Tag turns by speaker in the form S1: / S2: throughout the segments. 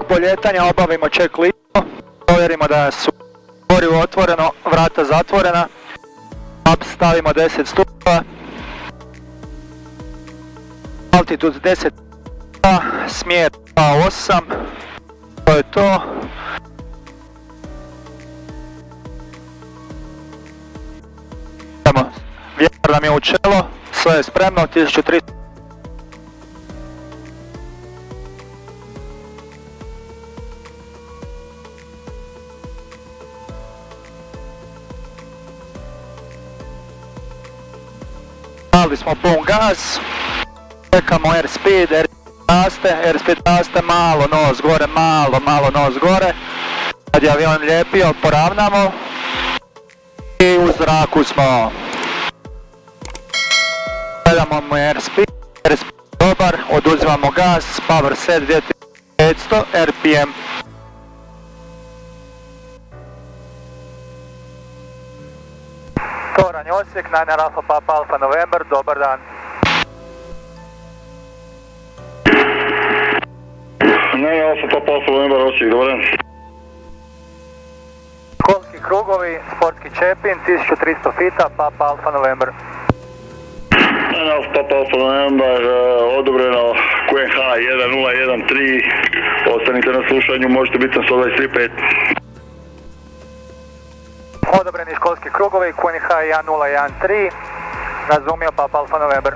S1: polijetanja obavimo check-listu, provjerimo da su gorivo otvoreno, vrata zatvorena, aps stavimo 10 stupova, altitude 10, smjer 2.8, to je to. Vjetar nam je u čelo, sve je spremno, 1300. Dali smo pun gas, čekamo airspeed, airspeed raste, malo nos gore, malo nos gore. Kad je avion lijepio, poravnamo i u zraku smo. Gledamo mu airspeed dobar, oduzimamo gas, power set 2500 RPM. Toranj Osijek, 9 Alfa Papa Alfa November, dobar dan.
S2: 9 Alfa Papa Alfa November Osijek, dobar dan.
S1: Školski krugovi, sportski čepin, 1300 fita, Papa Alfa November.
S2: 9 Alfa Papa Alfa November, odobreno QNH 1013, ostanite na slušanju, možete biti na 123.5.
S1: Odobreni školski krugovi, QNH 1013, razumio, Papa Alfa November.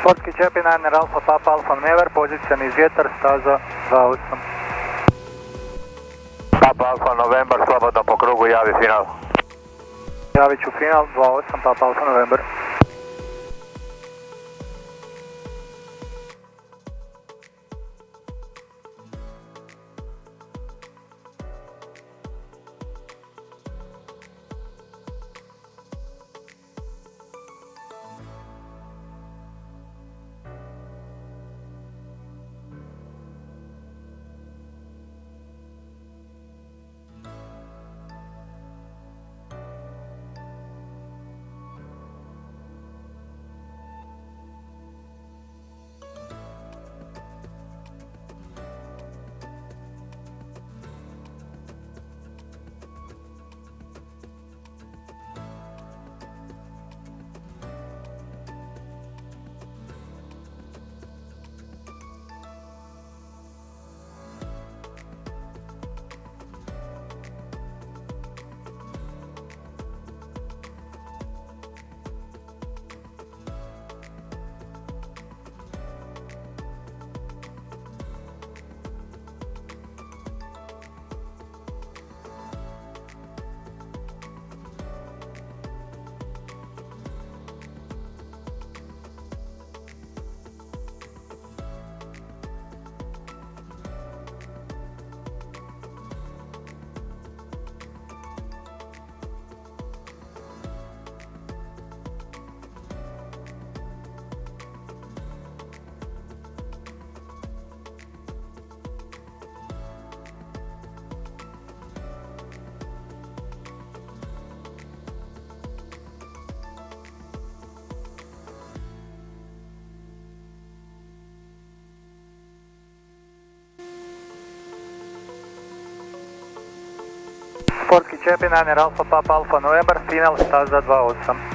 S1: Sportski čepin, 9 Alfa Papa Alfa November, pozicija niz vjetar, staza 2.8.
S3: Papa Alfa November, slobodno po krugu, javi final.
S1: Javit ću final, 2.8 Papa Alfa November.
S4: Fordski Čepin, Niner Alfa Papa Alfa November, final staza 28.